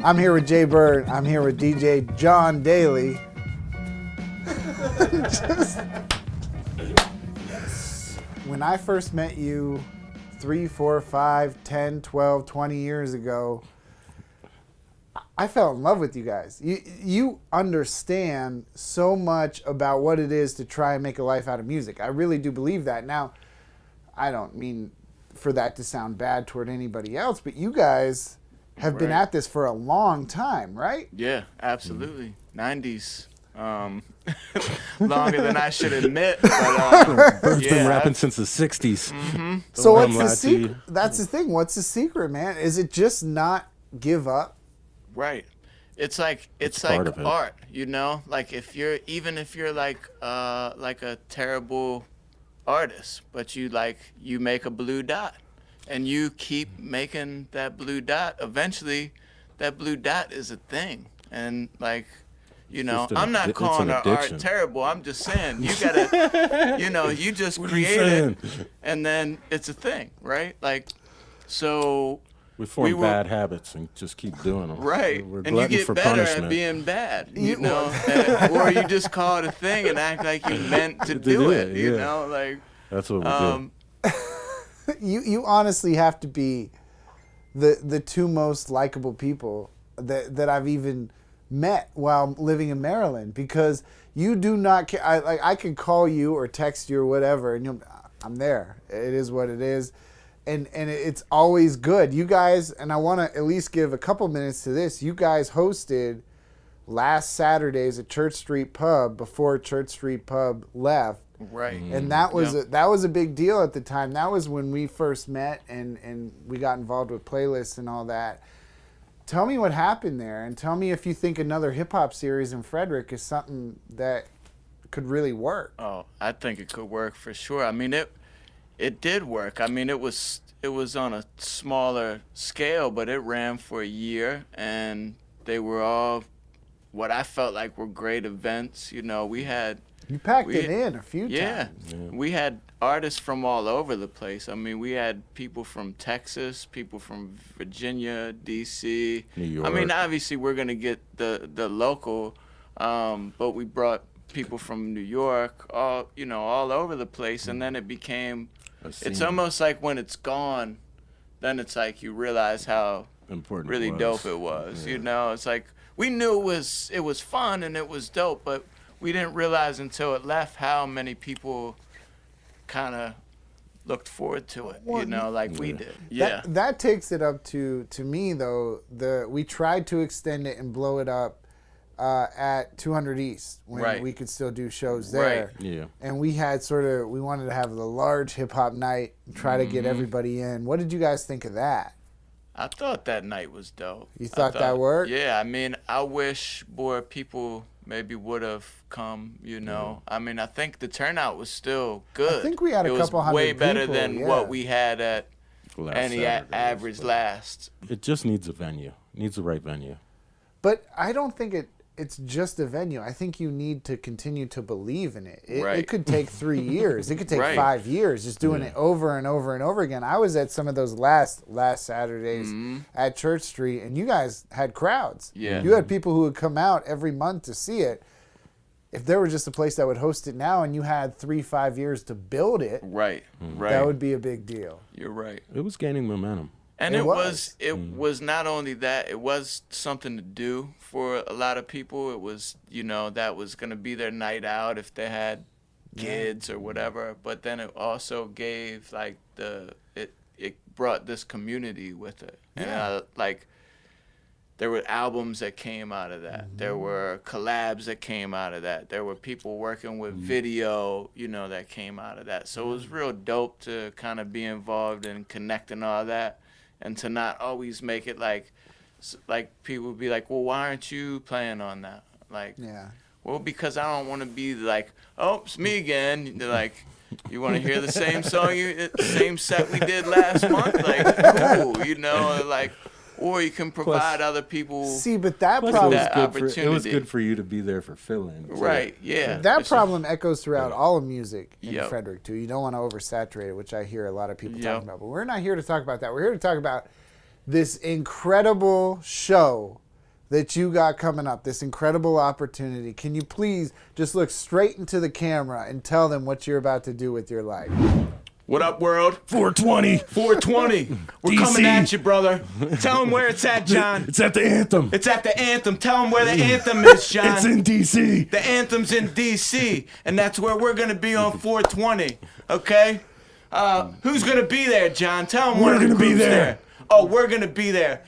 I'm here with Jay Berd. I'm here with DJ John Daly. When I first met you 3, 4, 5, 10, 12, 20 years ago, I fell in love with you guys. You understand so much about what it is to try and make a life out of music. I really do believe that. Now, I don't mean for that to sound bad toward anybody else, but you guys have been at this for a long time, right? Yeah, absolutely. 90s. Longer than I should admit. But, Bird's been rapping since the 60s. Mm-hmm. So what's the secret? That's the thing. What's the secret, man? Is it just not give up? Right. It's like art, you know? Like if you're like a terrible artist, but you make a blue dot and you keep making that blue dot, eventually that blue dot is a thing. And like, you know, I'm not calling our art terrible. I'm just saying you gotta, you know, you just create it and then it's a thing, right? Like, so we form bad habits and just keep doing them. Right. We're and you get for better punishment. at being bad, you know? Or you just call it a thing and act like you meant to do it, you know? Like, that's what we do. You honestly have to be the two most likable people that I've even met while living in Maryland, because you do not care. I can call you or text you or whatever, and I'm there. It is what it is. And it's always good. You guys, and I want to at least give a couple minutes to this. You guys hosted last Saturdays at Church Street Pub before Church Street Pub left. Right. And that was a big deal at the time. That was when we first met and we got involved with playlists and all that. Tell me what happened there, and tell me if you think another hip-hop series in Frederick is something that could really work. Oh, I think it could work for sure. I mean, it did work. I mean, it was on a smaller scale, but it ran for a year, and they were all what I felt like were great events. You know, You packed it in a few times. Yeah, we had artists from all over the place. I mean, we had people from Texas, people from Virginia, D.C. New York. I mean, obviously we're gonna get the local, but we brought people from New York, all over the place, and then it became. It's almost like when it's gone, then it's like you realize how important really dope it was. Yeah. You know, it's like we knew it was fun and it was dope, but we didn't realize until it left how many people kind of looked forward to it, you know, like we did. Yeah. That takes it up to me though. We tried to extend it and blow it up at 200 East when we could still do shows there. Right. Yeah. And we had we wanted to have the large hip hop night and try to get everybody in. What did you guys think of that? I thought that night was dope. You thought that worked? Yeah, I mean, I wish more people maybe would have come, you know. I mean, I think the turnout was still good. I think we had a couple hundred It was way better people, than what we had at any average last. It just needs a venue. It needs the right venue. But I don't think it's just a venue. I think you need to continue to believe in it. It could take 3 years. It could take 5 years just doing it over and over and over again. I was at some of those last Saturdays at Church Street, and you guys had crowds. Yeah. You had people who would come out every month to see it. If there was just a place that would host it now and you had 3-5 years to build it, that would be a big deal. You're right. It was gaining momentum. And it was not only that, it was something to do for a lot of people. It was, you know, that was going to be their night out if they had kids or whatever. But then it also gave, like, it brought this community with it. And, there were albums that came out of that. There were collabs that came out of that. There were people working with video, you know, that came out of that. So it was real dope to kind of be involved in connecting all that. And to not always make it like people would be like, well, why aren't you playing on that? Like, well, because I don't want to be like, oh, it's me again. They're like, you want to hear the same song, same set we did last month? Like, cool, you know, like, or you can provide other people. See, but that problem it was good for you to be there for fill-in. Right, yeah. That problem echoes throughout all of music in Frederick, too. You don't want to oversaturate it, which I hear a lot of people talking about. But we're not here to talk about that. We're here to talk about this incredible show that you got coming up, this incredible opportunity, can you please just look straight into the camera and tell them what you're about to do with your life? What up, world? 420. 420. We're DC. coming at you, brother. Tell them where it's at, John. It's at the Anthem. It's at the Anthem. Tell them where the Anthem is, John. It's in D.C. The Anthem's in D.C., and that's where we're going to be on 420, okay? Who's going to be there, John? Tell them We're where the gonna be group's there. there. Oh, we're going to be there.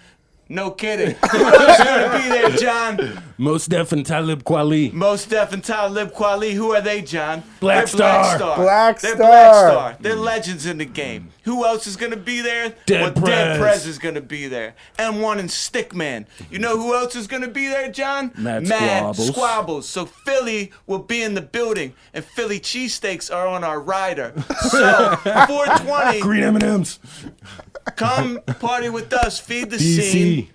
No kidding. Who's going to be there, John? Most Def and Talib Kweli. Most Def and Talib Kweli. Who are they, John? Black They're Black Star. Star. Black They're Star. Black Star. They're legends in the game. Who else is going to be there? Dead Dead Prez. Prez is going to be there. M1 and Stickman. You know who else is going to be there, John? Mad Squabbles. So Philly will be in the building, and Philly cheesesteaks are on our rider. So 420, Green M&Ms. come party with us. Feed the DC. scene.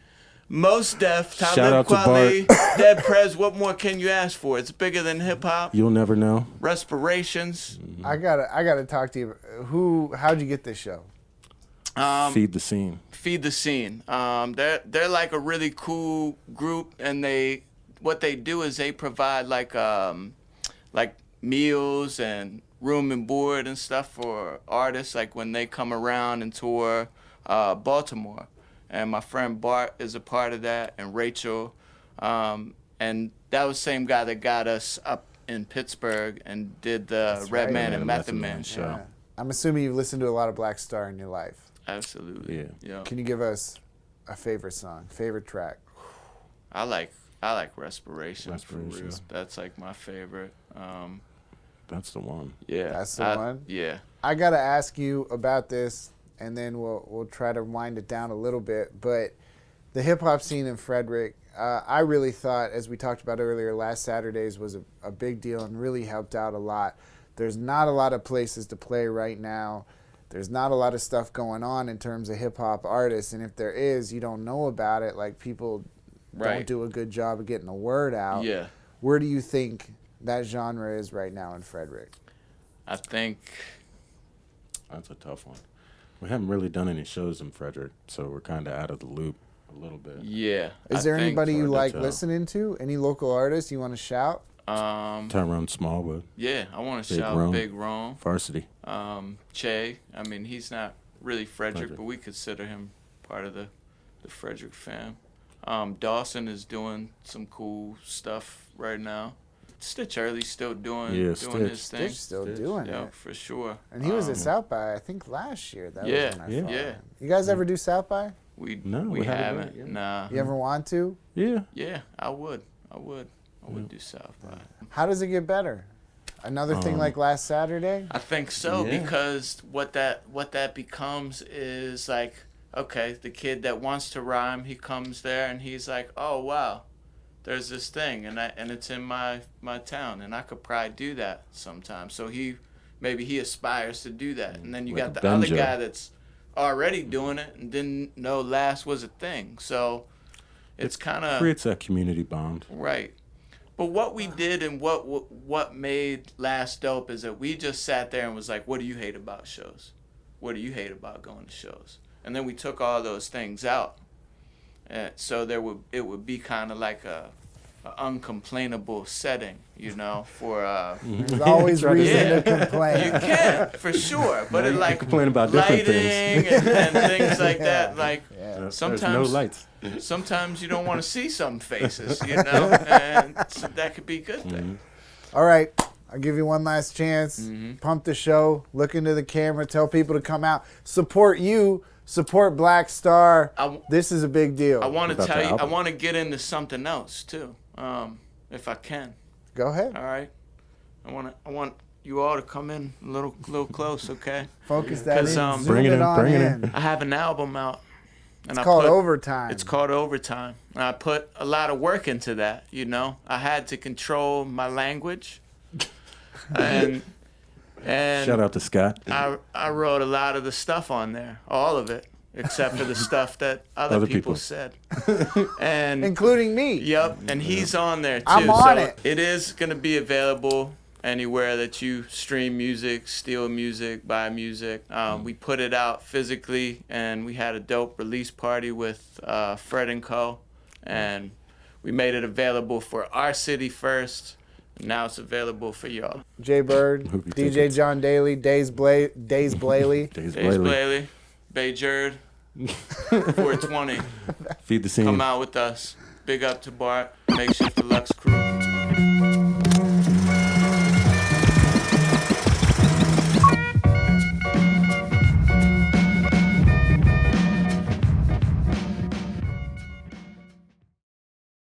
Most Def, Shout Talib out to Kweli, Dead Prez. What more can you ask for? It's bigger than hip hop. You'll never know. Respirations. I gotta talk to you. How'd you get this show? Feed the scene. Feed the scene. They're like a really cool group, and what they do is they provide like meals and room and board and stuff for artists, like when they come around and tour Baltimore. And my friend Bart is a part of that, and Rachel. And that was the same guy that got us up in Pittsburgh and did the That's Red right. Man Yeah, and the Method Method Man Man show. Yeah. I'm assuming you've listened to a lot of Black Star in your life. Absolutely. Yeah. Can you give us a favorite song, favorite track? I like Respirations for real. Respirations. That's like my favorite. That's the one. Yeah. That's the one? Yeah. I gotta ask you about this, and then we'll try to wind it down a little bit. But the hip hop scene in Frederick, I really thought, as we talked about earlier, last Saturdays was a big deal and really helped out a lot. There's not a lot of places to play right now. There's not a lot of stuff going on in terms of hip hop artists, and if there is, you don't know about it. Like, people don't do a good job of getting the word out. Yeah. Where do you think that genre is right now in Frederick? I think That's a tough one. We haven't really done any shows in Frederick, so we're kind of out of the loop a little bit. yeah. Is there anybody you hard to like tell. listening to? Any local artists you want to shout? Tyrone Smallwood, Yeah, I want to Big shout Rome. Big Rome. Varsity. Che. I mean, he's not really Frederick, Frederick. but we consider him part of the Frederick fam. Dawson is doing some cool stuff right now. Stitch Early's still doing his thing. Stitch still doing Yeah, it. for sure. And he was at South by, I think, last year. That Yeah, was when I yeah. saw Yeah. him. You guys ever do South by? No, we we haven't haven't. yet, yeah. Nah. You ever want to? Yeah. Yeah, I would do South by. How does it get better? Another thing like last Saturday? I think so, Yeah. because what that becomes is like, okay, the kid that wants to rhyme, he comes there and he's like, oh wow, there's this thing and it's in my town and I could probably do that sometime. So maybe he aspires to do that, and then you Like got a the other Benja. guy that's already doing it and didn't know Last was a thing. So it's kind of Creates that community bond. right. But what we did and what made Last dope is that we just sat there and was like, what do you hate about shows? What do you hate about going to shows? And then we took all those things out. And so it would be kind of like a uncomplainable setting, you know, for There's always Try to- reason Yeah. to complain. you can for sure, but it like complain about different lighting things. and things like that. Like Yeah. sometimes There's no lights. sometimes you don't want to see some faces, you know, and so that could be a good thing. All right. I'll give you one last chance. Mm-hmm. Pump the show. Look into the camera. Tell people to come out. Support you. Support Black Star. This is a big deal. I want to About tell the you, I album. want to get into something else too, if I can. Go ahead. All right. I want you all to come in a little close, okay? Focus that 'Cause, in. Zoom Bring it in, on bring it in. in. I have an album out. And It's called Overtime. It's called Overtime. And I put a lot of work into that, you know. I had to control my language. and Shout out to Scott. I wrote a lot of the stuff on there, all of it, except for the stuff that other people people. said. And including me. yep, and he's on there too. I'm on so it. It is going to be available anywhere that you stream music, steal music, buy music. We put it out physically, and we had a dope release party with Fred and Co. And we made it available for our city first. Now it's available for y'all. Jay Berd, Movie DJ tickets. John Daly, Days Blaley, Days Days Blaley. Blaley, Bay Jerd, 420. Feed the scene. Come out with us. Big up to Bart, Makeshift Deluxe Crew.